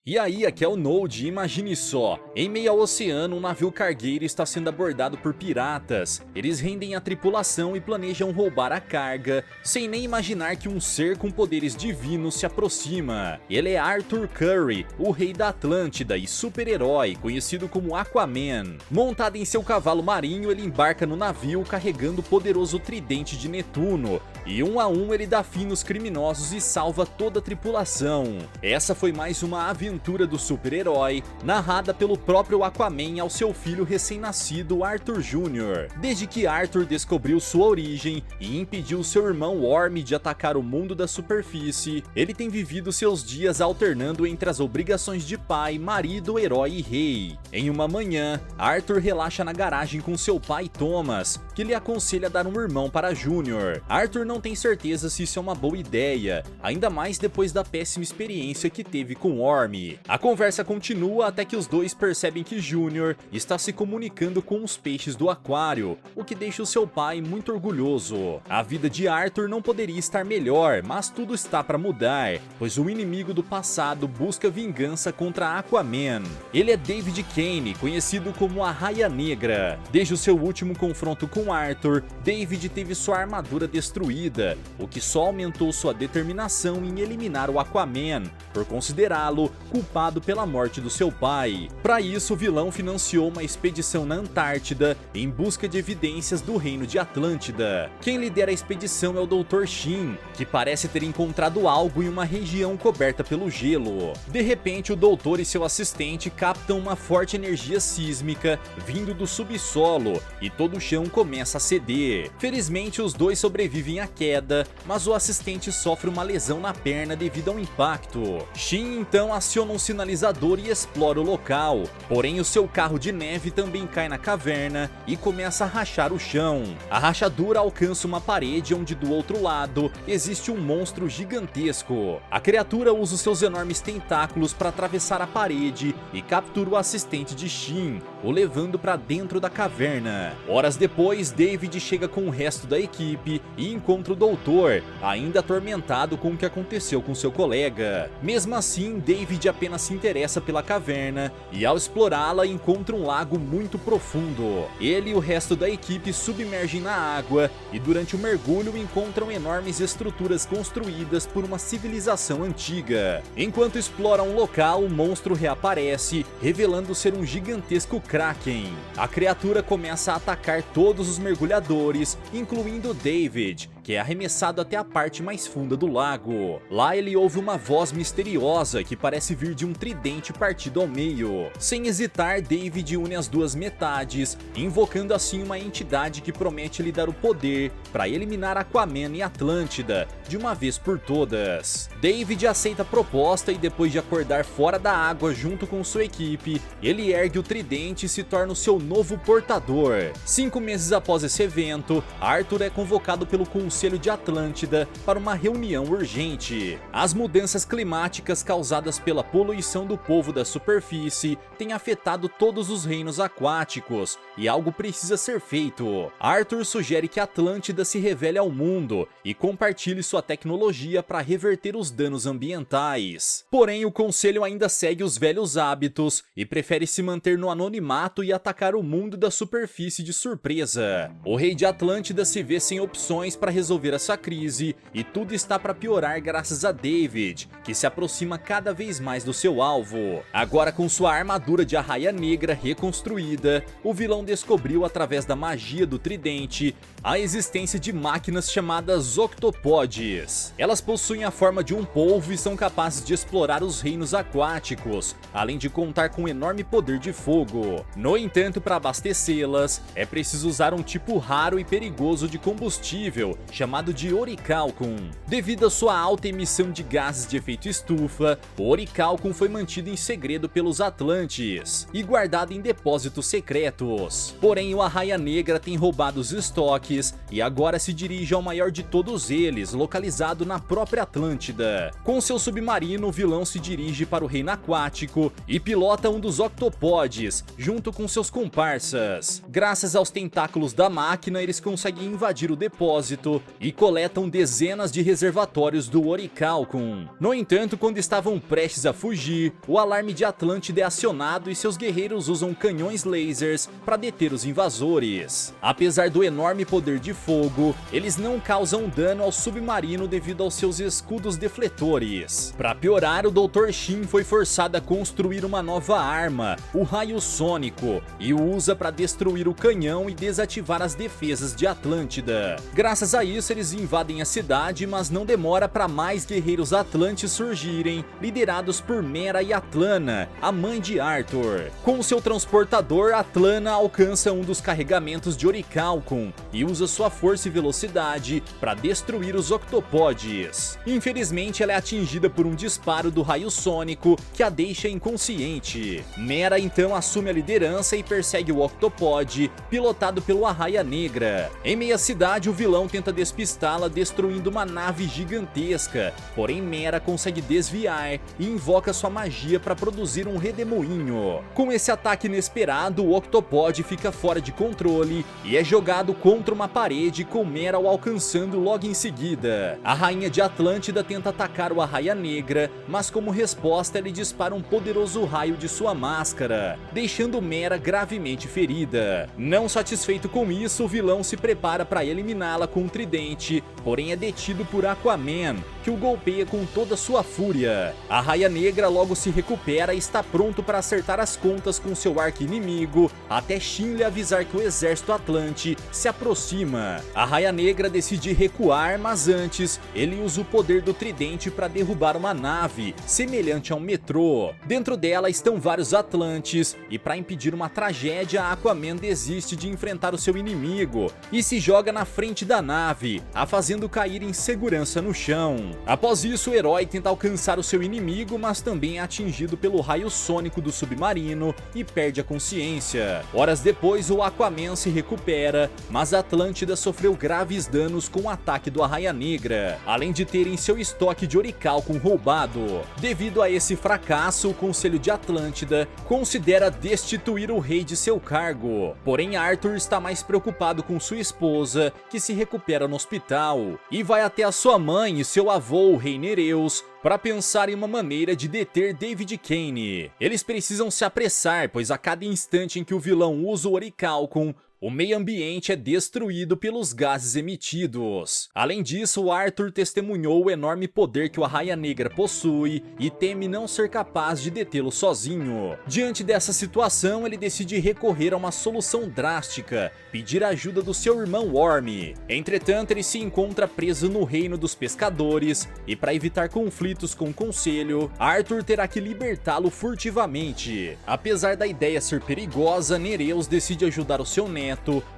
E aí, aqui é o Node, imagine só, em meio ao oceano um navio cargueiro está sendo abordado por piratas. Eles rendem a tripulação e planejam roubar a carga, sem nem imaginar que um ser com poderes divinos se aproxima. Ele é Arthur Curry, o rei da Atlântida e super-herói, conhecido como Aquaman. Montado em seu cavalo marinho, ele embarca no navio carregando o poderoso tridente de Netuno, e um a um ele dá fim nos criminosos e salva toda a tripulação. Essa foi mais uma aventura do super-herói, narrada pelo próprio Aquaman ao seu filho recém-nascido Arthur Jr. Desde que Arthur descobriu sua origem e impediu seu irmão Orm de atacar o mundo da superfície, ele tem vivido seus dias alternando entre as obrigações de pai, marido, herói e rei. Em uma manhã, Arthur relaxa na garagem com seu pai Thomas, que lhe aconselha dar um irmão para Jr. Arthur não tem certeza se isso é uma boa ideia, ainda mais depois da péssima experiência que teve com Orm. A conversa continua até que os dois percebem que Jr. está se comunicando com os peixes do aquário, o que deixa o seu pai muito orgulhoso. A vida de Arthur não poderia estar melhor, mas tudo está para mudar, pois o inimigo do passado busca vingança contra Aquaman. Ele é David Kane, conhecido como a Raia Negra. Desde o seu último confronto com Arthur, David teve sua armadura destruída, o que só aumentou sua determinação em eliminar o Aquaman, por considerá-lo culpado pela morte do seu pai. Para isso, o vilão financiou uma expedição na Antártida em busca de evidências do reino de Atlântida. Quem lidera a expedição é o Dr. Shin, que parece ter encontrado algo em uma região coberta pelo gelo. De repente, o doutor e seu assistente captam uma forte energia sísmica vindo do subsolo e todo o chão começa a ceder. Felizmente, os dois sobrevivem à queda, mas o assistente sofre uma lesão na perna devido ao impacto. Shin então aciona um sinalizador e explora o local, porém o seu carro de neve também cai na caverna e começa a rachar o chão. A rachadura alcança uma parede onde do outro lado existe um monstro gigantesco. A criatura usa os seus enormes tentáculos para atravessar a parede e captura o assistente de Shin, o levando para dentro da caverna. Horas depois, David chega com o resto da equipe e encontra o doutor, ainda atormentado com o que aconteceu com seu colega. Mesmo assim, David apenas se interessa pela caverna e ao explorá-la encontra um lago muito profundo. Ele e o resto da equipe submergem na água e durante o mergulho encontram enormes estruturas construídas por uma civilização antiga. Enquanto exploram o local, o monstro reaparece, revelando ser um gigantesco Kraken. A criatura começa a atacar todos os mergulhadores, incluindo David, que é arremessado até a parte mais funda do lago. Lá ele ouve uma voz misteriosa que parece vir de um tridente partido ao meio. Sem hesitar, David une as duas metades, invocando assim uma entidade que promete lhe dar o poder para eliminar Aquaman e Atlântida de uma vez por todas. David aceita a proposta e depois de acordar fora da água junto com sua equipe, ele ergue o tridente e se torna o seu novo portador. 5 meses após esse evento, Arthur é convocado pelo Conselho de Atlântida para uma reunião urgente. As mudanças climáticas causadas pela poluição do povo da superfície têm afetado todos os reinos aquáticos e algo precisa ser feito. Arthur sugere que Atlântida se revele ao mundo e compartilhe sua tecnologia para reverter os danos ambientais. Porém, o Conselho ainda segue os velhos hábitos e prefere se manter no anonimato e atacar o mundo da superfície de surpresa. O rei de Atlântida se vê sem opções para resolver essa crise e tudo está para piorar graças a David, que se aproxima cada vez mais do seu alvo. Agora com sua armadura de Arraia Negra reconstruída, o vilão descobriu através da magia do tridente a existência de máquinas chamadas Octopods. Elas possuem a forma de um polvo e são capazes de explorar os reinos aquáticos, além de contar com um enorme poder de fogo. No entanto, para abastecê-las, é preciso usar um tipo raro e perigoso de combustível, chamado de oricalcum. Devido à sua alta emissão de gases de efeito estufa, o oricalcum foi mantido em segredo pelos Atlantes e guardado em depósitos secretos. Porém, o Arraia Negra tem roubado os estoques e agora se dirige ao maior de todos eles, localizado na própria Atlântida. Com seu submarino, o vilão se dirige para o reino aquático e pilota um dos Octopods, junto com seus comparsas. Graças aos tentáculos da máquina, eles conseguem invadir o depósito subsolo e coletam dezenas de reservatórios do Orichalcum. No entanto, quando estavam prestes a fugir, o alarme de Atlântida é acionado e seus guerreiros usam canhões lasers para deter os invasores. Apesar do enorme poder de fogo, eles não causam dano ao submarino devido aos seus escudos defletores. Para piorar, o Dr. Shin foi forçado a construir uma nova arma, o Raio Sônico, e o usa para destruir o canhão e desativar as defesas de Atlântida. Graças a isso, eles invadem a cidade, mas não demora para mais guerreiros atlantes surgirem, liderados por Mera e Atlana, a mãe de Arthur. Com seu transportador, Atlana alcança um dos carregamentos de Orichalcum e usa sua força e velocidade para destruir os octopodes. Infelizmente, ela é atingida por um disparo do raio sônico que a deixa inconsciente. Mera então assume a liderança e persegue o octopode, pilotado pelo Arraia Negra. Em meia cidade, o vilão tenta despistá-la destruindo uma nave gigantesca, porém Mera consegue desviar e invoca sua magia para produzir um redemoinho. Com esse ataque inesperado, o octopode fica fora de controle e é jogado contra uma parede, com Mera o alcançando logo em seguida. A rainha de Atlântida tenta atacar o Arraia Negra, mas como resposta ele dispara um poderoso raio de sua máscara, deixando Mera gravemente ferida. Não satisfeito com isso, o vilão se prepara para eliminá-la com um tridente, porém é detido por Aquaman, que o golpeia com toda sua fúria. A Arraia Negra logo se recupera e está pronto para acertar as contas com seu arqui-inimigo, até Shin lhe avisar que o exército Atlante se aproxima. A Arraia Negra decide recuar, mas antes ele usa o poder do tridente para derrubar uma nave, semelhante a um metrô. Dentro dela estão vários Atlantes, e para impedir uma tragédia, Aquaman desiste de enfrentar o seu inimigo e se joga na frente da nave, a fazendo cair em segurança no chão. Após isso, o herói tenta alcançar o seu inimigo, mas também é atingido pelo raio sônico do submarino e perde a consciência. Horas depois, o Aquaman se recupera, mas a Atlântida sofreu graves danos com o ataque do Arraia Negra, além de terem seu estoque de Orichalcum roubado. Devido a esse fracasso, o Conselho de Atlântida considera destituir o rei de seu cargo. Porém, Arthur está mais preocupado com sua esposa, que se recupera no hospital, e vai até a sua mãe e seu avô, o rei Nereus, para pensar em uma maneira de deter David Kane. Eles precisam se apressar, pois a cada instante em que o vilão usa o Orichalcum, o meio ambiente é destruído pelos gases emitidos. Além disso, Arthur testemunhou o enorme poder que o Arraia Negra possui e teme não ser capaz de detê-lo sozinho. Diante dessa situação, ele decide recorrer a uma solução drástica, pedir a ajuda do seu irmão Orm. Entretanto, ele se encontra preso no reino dos pescadores e, para evitar conflitos com o conselho, Arthur terá que libertá-lo furtivamente. Apesar da ideia ser perigosa, Nereus decide ajudar o seu neto.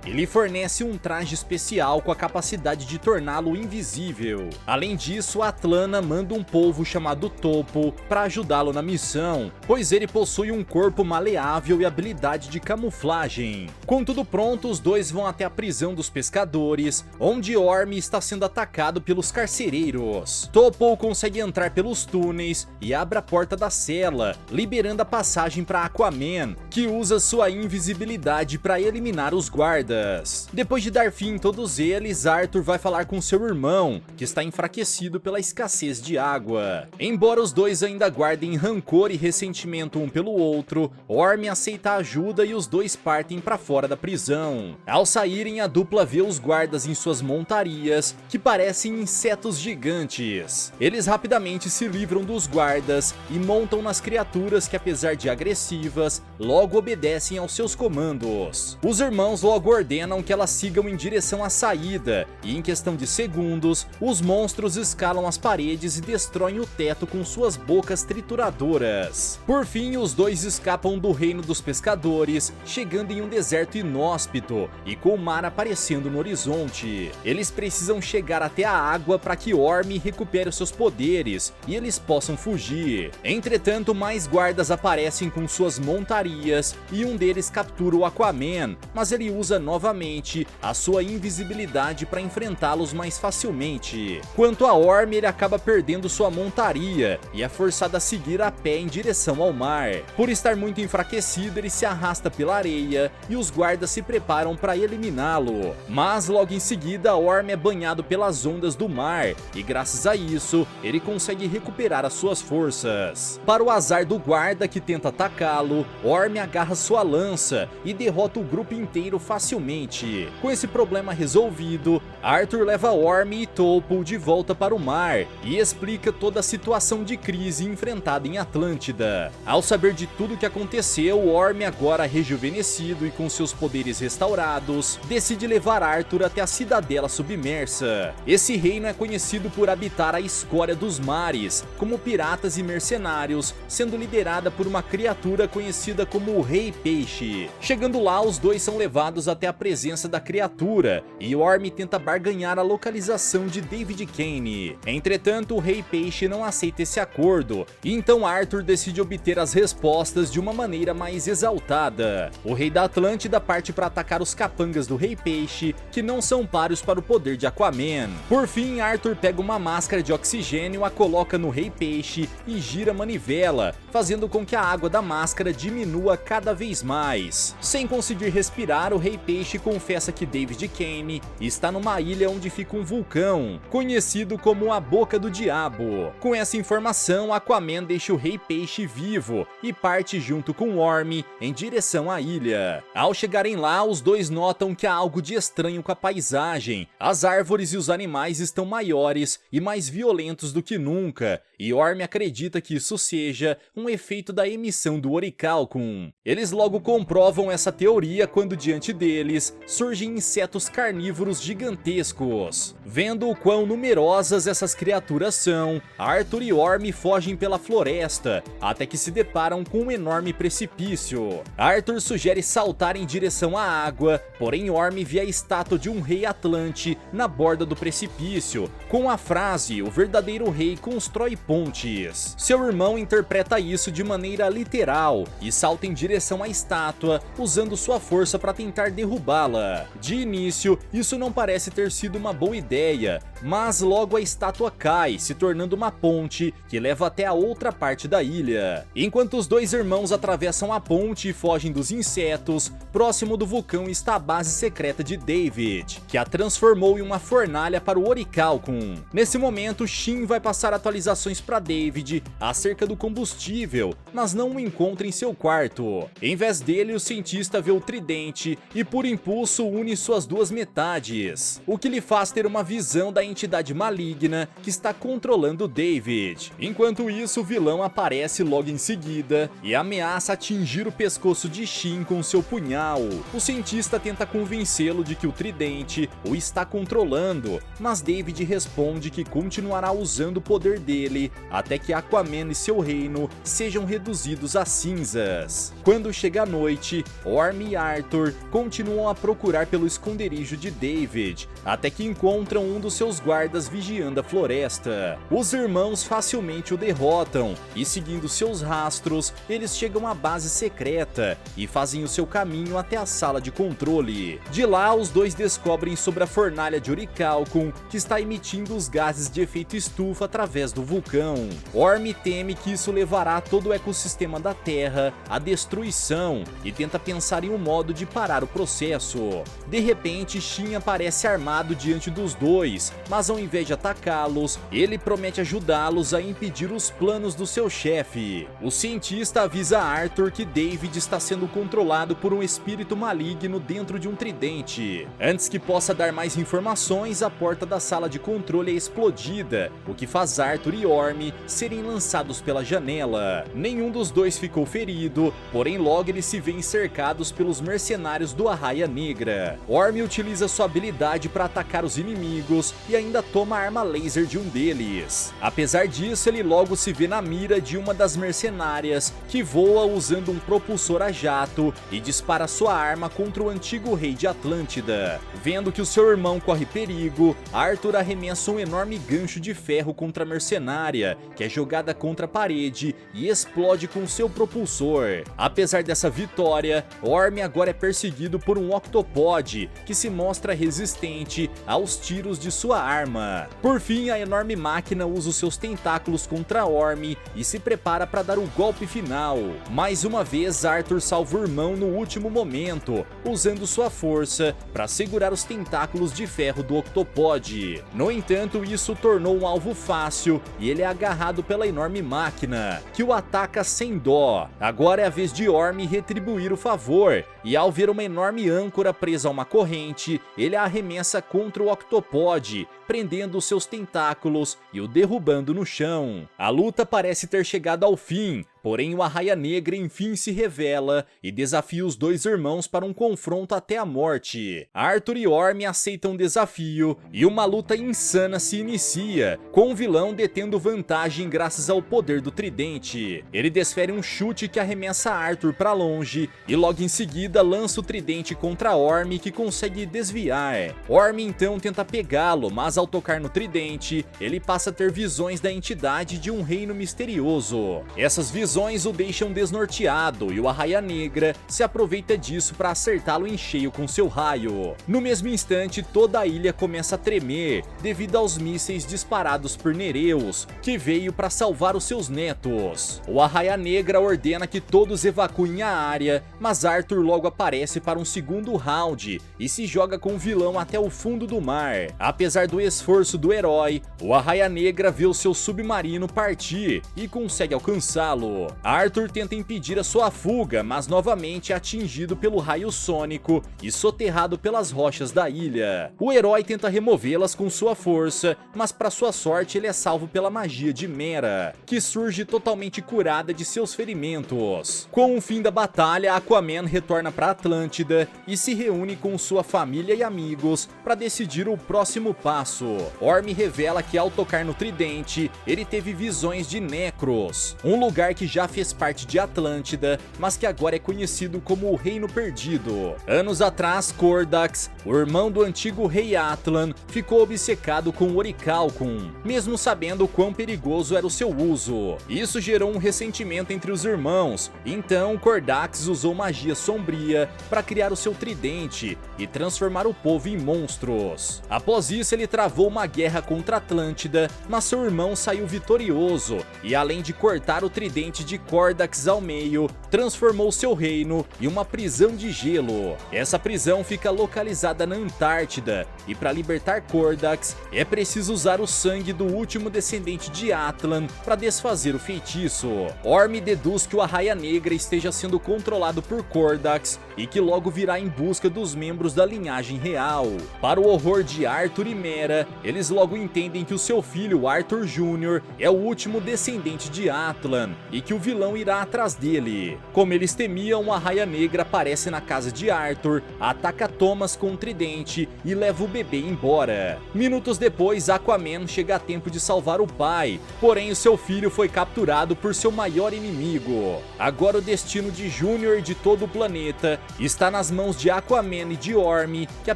Ele fornece um traje especial com a capacidade de torná-lo invisível. Além disso, Atlana manda um polvo chamado Topo para ajudá-lo na missão, pois ele possui um corpo maleável e habilidade de camuflagem. Com tudo pronto, os dois vão até a prisão dos pescadores, onde Orm está sendo atacado pelos carcereiros. Topo consegue entrar pelos túneis e abre a porta da cela, liberando a passagem para Aquaman, que usa sua invisibilidade para eliminar os guardas. Depois de dar fim em todos eles, Arthur vai falar com seu irmão, que está enfraquecido pela escassez de água. Embora os dois ainda guardem rancor e ressentimento um pelo outro, Orm aceita a ajuda e os dois partem para fora da prisão. Ao saírem, a dupla vê os guardas em suas montarias, que parecem insetos gigantes. Eles rapidamente se livram dos guardas e montam nas criaturas que, apesar de agressivas, logo obedecem aos seus comandos. Os irmãos logo ordenam que elas sigam em direção à saída, e em questão de segundos, os monstros escalam as paredes e destroem o teto com suas bocas trituradoras. Por fim, os dois escapam do reino dos pescadores, chegando em um deserto inóspito e com o mar aparecendo no horizonte. Eles precisam chegar até a água para que Orm recupere os seus poderes e eles possam fugir. Entretanto, mais guardas aparecem com suas montarias e um deles captura o Aquaman, mas ele ele usa novamente a sua invisibilidade para enfrentá-los mais facilmente. Quanto a Orm, ele acaba perdendo sua montaria e é forçado a seguir a pé em direção ao mar. Por estar muito enfraquecido, ele se arrasta pela areia e os guardas se preparam para eliminá-lo. Mas logo em seguida, Orm é banhado pelas ondas do mar e graças a isso, ele consegue recuperar as suas forças. Para o azar do guarda que tenta atacá-lo, Orm agarra sua lança e derrota o grupo inteiro facilmente. Com esse problema resolvido, Arthur leva Orm e Topol de volta para o mar e explica toda a situação de crise enfrentada em Atlântida. Ao saber de tudo o que aconteceu, Orm, agora rejuvenescido e com seus poderes restaurados, decide levar Arthur até a cidadela submersa. Esse reino é conhecido por habitar a escória dos mares, como piratas e mercenários, sendo liderada por uma criatura conhecida como o Rei Peixe. Chegando lá, os dois são levados até a presença da criatura e Orm tenta barganhar a localização de David Kane. Entretanto, o Rei Peixe não aceita esse acordo, e então Arthur decide obter as respostas de uma maneira mais exaltada. O Rei da Atlântida parte para atacar os capangas do Rei Peixe, que não são páreos para o poder de Aquaman. Por fim, Arthur pega uma máscara de oxigênio, a coloca no Rei Peixe e gira a manivela, fazendo com que a água da máscara diminua cada vez mais. Sem conseguir respirar, o Rei Peixe confessa que David Kane está numa ilha onde fica um vulcão, conhecido como a Boca do Diabo. Com essa informação, Aquaman deixa o Rei Peixe vivo e parte junto com Orm em direção à ilha. Ao chegarem lá, os dois notam que há algo de estranho com a paisagem. As árvores e os animais estão maiores e mais violentos do que nunca, e Orm acredita que isso seja um efeito da emissão do Orichalcum. Eles logo comprovam essa teoria quando diante deles surgem insetos carnívoros gigantescos. Vendo o quão numerosas essas criaturas são, Arthur e Orm fogem pela floresta, até que se deparam com um enorme precipício. Arthur sugere saltar em direção à água, porém Orm vê a estátua de um rei Atlante na borda do precipício, com a frase: "O verdadeiro rei constrói pontes". Seu irmão interpreta isso de maneira literal e salta em direção à estátua, usando sua força para tentar derrubá-la. De início, isso não parece ter sido uma boa ideia, mas logo a estátua cai, se tornando uma ponte que leva até a outra parte da ilha. Enquanto os dois irmãos atravessam a ponte e fogem dos insetos, próximo do vulcão está a base secreta de David, que a transformou em uma fornalha para o Orichalcum. Nesse momento, Shin vai passar atualizações para David acerca do combustível, mas não o encontra em seu quarto. Em vez dele, o cientista vê o tridente e por impulso une suas duas metades, o que lhe faz ter uma visão da entidade maligna que está controlando David. Enquanto isso, o vilão aparece logo em seguida e ameaça atingir o pescoço de Shin com seu punhal. O cientista tenta convencê-lo de que o tridente o está controlando, mas David responde que continuará usando o poder dele até que Aquaman e seu reino sejam reduzidos a cinzas. Quando chega a noite, Orm e Arthur continuam a procurar pelo esconderijo de David, até que encontram um dos seus guardas vigiando a floresta. Os irmãos facilmente o derrotam e, seguindo seus rastros, eles chegam à base secreta e fazem o seu caminho até a sala de controle. De lá, os dois descobrem sobre a fornalha de Orichalcum, que está emitindo os gases de efeito estufa através do vulcão. Orm teme que isso levará todo o ecossistema da Terra à destruição e tenta pensar em um modo de parar o processo. De repente, Shin aparece armado diante dos dois, mas ao invés de atacá-los, ele promete ajudá-los a impedir os planos do seu chefe. O cientista avisa Arthur que David está sendo controlado por um espírito maligno dentro de um tridente. Antes que possa dar mais informações, a porta da sala de controle é explodida, o que faz Arthur e Orm serem lançados pela janela. Nenhum dos dois ficou ferido, porém logo eles se veem cercados pelos mercenários do Arraia Negra. Orm utiliza sua habilidade para atacar os inimigos e ainda toma a arma laser de um deles. Apesar disso, ele logo se vê na mira de uma das mercenárias, que voa usando um propulsor a jato e dispara sua arma contra o antigo rei de Atlântida. Vendo que o seu irmão corre perigo, Arthur arremessa um enorme gancho de ferro contra a mercenária, que é jogada contra a parede e explode com seu propulsor. Apesar dessa vitória, Orm agora é perseguido seguido por um Octopod, que se mostra resistente aos tiros de sua arma. Por fim, a enorme máquina usa os seus tentáculos contra Orm e se prepara para dar o golpe final. Mais uma vez, Arthur salva o irmão no último momento, usando sua força para segurar os tentáculos de ferro do Octopod. No entanto, isso tornou um alvo fácil e ele é agarrado pela enorme máquina, que o ataca sem dó. Agora é a vez de Orm retribuir o favor, e ao ver uma enorme âncora presa a uma corrente, ele a arremessa contra o Octopod, prendendo seus tentáculos e o derrubando no chão. A luta parece ter chegado ao fim, porém o Arraia Negra enfim se revela e desafia os dois irmãos para um confronto até a morte. Arthur e Orm aceitam o desafio e uma luta insana se inicia, com o vilão detendo vantagem graças ao poder do tridente. Ele desfere um chute que arremessa Arthur para longe e logo em seguida lança o tridente contra Orm, que consegue desviar. Orm então tenta pegá-lo, mas ao tocar no tridente, ele passa a ter visões da entidade de um reino misterioso. Essas visões o deixam desnorteado e o Arraia Negra se aproveita disso para acertá-lo em cheio com seu raio. No mesmo instante, toda a ilha começa a tremer devido aos mísseis disparados por Nereus, que veio para salvar os seus netos. O Arraia Negra ordena que todos evacuem a área, mas Arthur logo aparece para um segundo round e se joga com o vilão até o fundo do mar. Apesar do esforço do herói, o Arraia Negra vê o seu submarino partir e consegue alcançá-lo. Arthur tenta impedir a sua fuga, mas novamente é atingido pelo raio sônico e soterrado pelas rochas da ilha. O herói tenta removê-las com sua força, mas para sua sorte ele é salvo pela magia de Mera, que surge totalmente curada de seus ferimentos. Com o fim da batalha, Aquaman retorna para Atlântida e se reúne com sua família e amigos para decidir o próximo passo. Orm revela que ao tocar no tridente, ele teve visões de Necros, um lugar que já fez parte de Atlântida, mas que agora é conhecido como o Reino Perdido. Anos atrás, Kordax, o irmão do antigo rei Atlan, ficou obcecado com Orichalcum, mesmo sabendo o quão perigoso era o seu uso. Isso gerou um ressentimento entre os irmãos, então Kordax usou magia sombria para criar o seu tridente e transformar o povo em monstros. Após isso, ele travou uma guerra contra Atlântida, mas seu irmão saiu vitorioso e, além de cortar o tridente de Kordax ao meio, transformou seu reino em uma prisão de gelo. Essa prisão fica localizada na Antártida e para libertar Kordax é preciso usar o sangue do último descendente de Atlan para desfazer o feitiço. Orm deduz que o Arraia Negra esteja sendo controlado por Kordax e que logo virá em busca dos membros da linhagem real. Para o horror de Arthur e Mera, eles logo entendem que o seu filho Arthur Jr. é o último descendente de Atlan e que o vilão irá atrás dele. Como eles temiam, a Arraia Negra aparece na casa de Arthur, ataca Thomas com um tridente e leva o bebê embora. Minutos depois, Aquaman chega a tempo de salvar o pai, porém o seu filho foi capturado por seu maior inimigo. Agora o destino de Júnior e de todo o planeta está nas mãos de Aquaman e de Orm, que a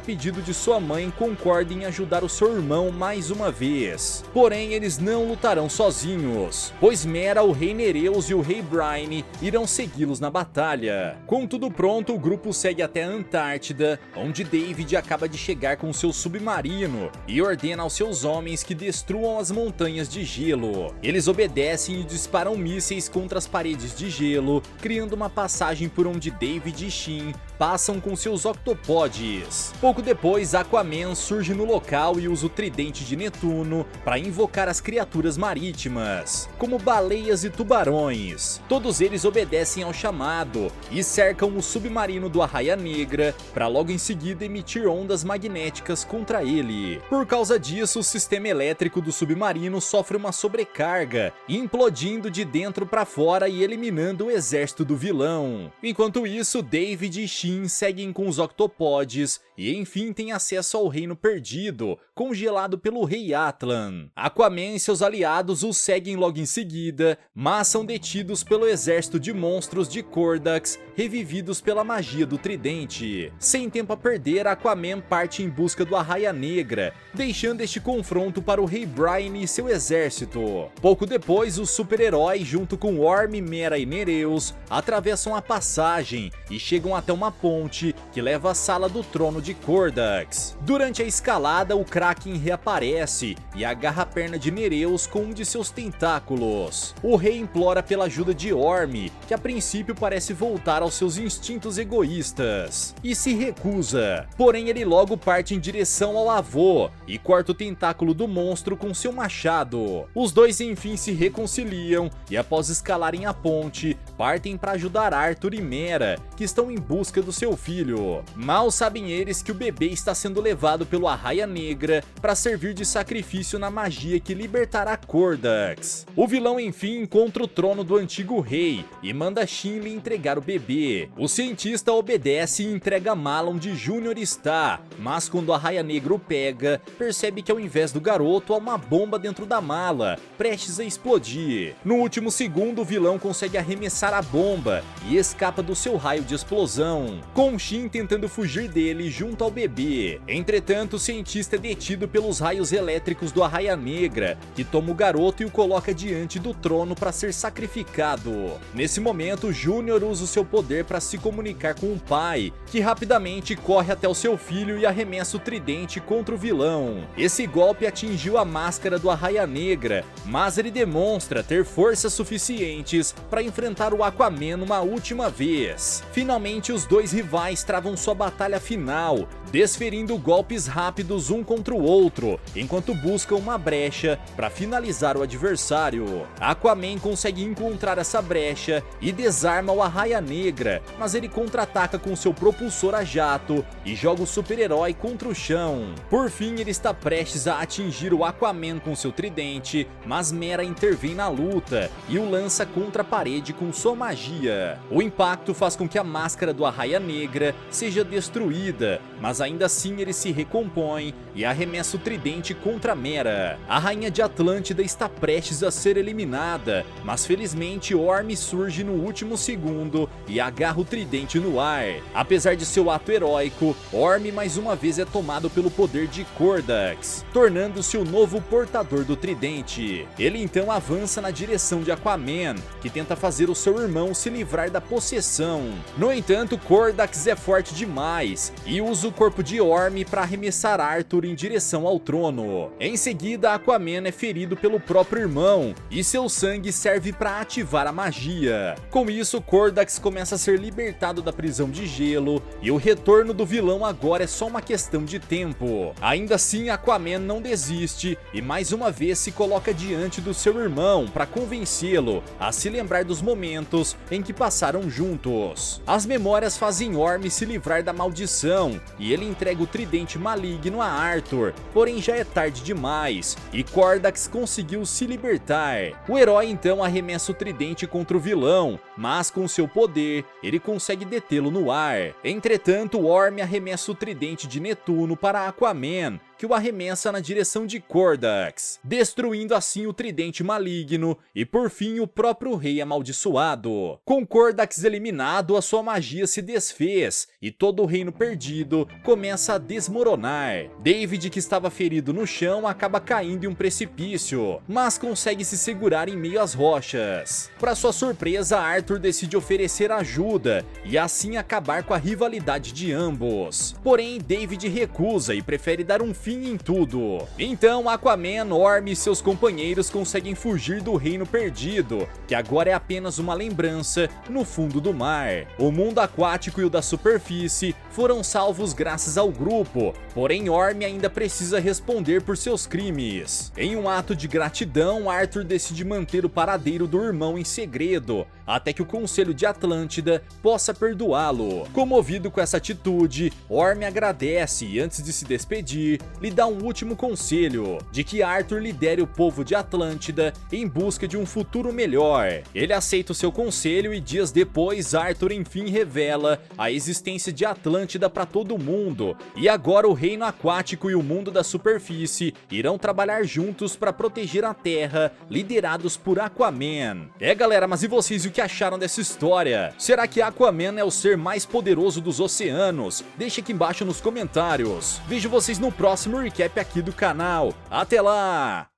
pedido de sua mãe concordam em ajudar o seu irmão mais uma vez. Porém, eles não lutarão sozinhos, pois Mera, o rei Nereus e o rei Brine irão segui-los na batalha. Com tudo pronto, o grupo segue até a Antártida, onde David acaba de chegar com seu submarino e ordena aos seus homens que destruam as montanhas de gelo. Eles obedecem e disparam mísseis contra as paredes de gelo, criando uma passagem por onde David e Shin passam com seus octopodes. Pouco depois, Aquaman surge no local e usa o tridente de Netuno para invocar as criaturas marítimas, como baleias e tubarões. Todos eles obedecem ao chamado e cercam o submarino do Arraia Negra para logo em seguida emitir ondas magnéticas contra ele. Por causa disso, o sistema elétrico do submarino sofre uma sobrecarga, implodindo de dentro para fora e eliminando o exército do vilão. Enquanto isso, David e Shin seguem com os octopodes e enfim têm acesso ao Reino Perdido, congelado pelo rei Atlan. Aquaman e seus aliados os seguem logo em seguida, mas são detidos pelo exército de monstros de Kordax, revividos pela magia do tridente. Sem tempo a perder, Aquaman parte em busca do Arraia Negra, deixando este confronto para o Rei Brian e seu exército. Pouco depois, os super-heróis, junto com Orm, Mera e Nereus, atravessam a passagem e chegam até uma ponte que leva à sala do trono de Kordax. Durante a escalada, o Kraken reaparece e agarra a perna de Nereus com um de seus tentáculos. O rei implora pela ajuda de Orm, que a princípio parece voltar aos seus instintos egoístas, e se recusa. Porém, ele logo parte em direção ao avô e corta o tentáculo do monstro com seu machado. Os dois enfim se reconciliam e, após escalarem a ponte, partem para ajudar Arthur e Mera, que estão em busca do seu filho. Mal sabem eles que o bebê está sendo levado pelo Arraia Negra para servir de sacrifício na magia que libertará Kordax. O vilão enfim encontra o trono do antigo rei e manda Shin lhe entregar o bebê. O cientista obedece e entrega a mala onde Júnior está, mas quando o Arraia Negra o pega, percebe que ao invés do garoto há uma bomba dentro da mala, prestes a explodir. No último segundo, o vilão consegue arremessar a bomba e escapa do seu raio de explosão, com Shin tentando fugir dele junto ao bebê. Entretanto, o cientista é detido pelos raios elétricos do Arraia Negra, que toma o garoto e o coloca diante do trono para ser sacrificado. Nesse momento, Júnior usa o seu poder para se comunicar com o pai, que rapidamente corre até o seu filho e arremessa o tridente contra o vilão. Esse golpe atingiu a máscara do Arraia Negra, mas ele demonstra ter forças suficientes para enfrentar o Aquaman uma última vez. Finalmente, os dois rivais travam sua batalha final, desferindo golpes rápidos um contra o outro, enquanto buscam uma brecha para finalizar o adversário. Aquaman consegue encontrar essa brecha e desarma o Arraia Negra, mas ele contra-ataca com seu propulsor a jato e joga o super-herói contra o chão. Por fim, ele está prestes a atingir o Aquaman com seu tridente, mas Mera intervém na luta e o lança contra a parede com sua magia. O impacto faz com que a máscara do Arraia Negra seja destruída, mas ainda assim ele se recompõe e arremessa o tridente contra Mera. A rainha de Atlântida está prestes a ser eliminada, mas felizmente Orm surge no último segundo e agarra o tridente no ar. Apesar de seu ato heróico, Orm mais uma vez é tomado pelo poder de Kordax, tornando-se o novo portador do tridente. Ele então avança na direção de Aquaman, que tenta fazer o seu irmão se livrar da possessão. No entanto, Kordax é forte demais e usa o corpo de Orm para arremessar Arthur em direção ao trono. Em seguida, Aquaman é ferido pelo próprio irmão e seu sangue serve para ativar a magia. Com isso, Kordax começa a ser libertado da prisão de gelo e o retorno do vilão agora é só uma questão de tempo. Ainda assim, Aquaman não desiste e mais uma vez se coloca diante do seu irmão para convencê-lo a se lembrar dos momentos em que passaram juntos. As memórias fazem Orm se livrar da maldição e ele entrega o tridente maligno a Arthur, porém já é tarde demais e Kordax conseguiu se libertar. O herói então arremessa o tridente contra o vilão, mas com seu poder ele consegue detê-lo no ar. Entretanto, Orm arremessa o tridente de Netuno para Aquaman, que o arremessa na direção de Kordax, destruindo assim o tridente maligno e por fim o próprio rei amaldiçoado. Com Kordax eliminado, a sua magia se desfez e todo o reino perdido começa a desmoronar. David, que estava ferido no chão, acaba caindo em um precipício, mas consegue se segurar em meio às rochas. Para sua surpresa, Arthur decide oferecer ajuda e assim acabar com a rivalidade de ambos. Porém, David recusa e prefere dar um fim em tudo. Então Aquaman, Orm e seus companheiros conseguem fugir do reino perdido, que agora é apenas uma lembrança no fundo do mar. O mundo aquático e o da superfície foram salvos graças ao grupo, porém Orm ainda precisa responder por seus crimes. Em um ato de gratidão, Arthur decide manter o paradeiro do irmão em segredo, até que o Conselho de Atlântida possa perdoá-lo. Comovido com essa atitude, Orm agradece e antes de se despedir, lhe dá um último conselho, de que Arthur lidere o povo de Atlântida em busca de um futuro melhor. Ele aceita o seu conselho e dias depois Arthur enfim revela a existência de Atlântida para todo mundo, e agora o reino aquático e o mundo da superfície irão trabalhar juntos para proteger a Terra, liderados por Aquaman. Galera, mas e vocês, o que acharam dessa história? Será que Aquaman é o ser mais poderoso dos oceanos? Deixa aqui embaixo nos comentários. Vejo vocês no próximo recap aqui do canal. Até lá!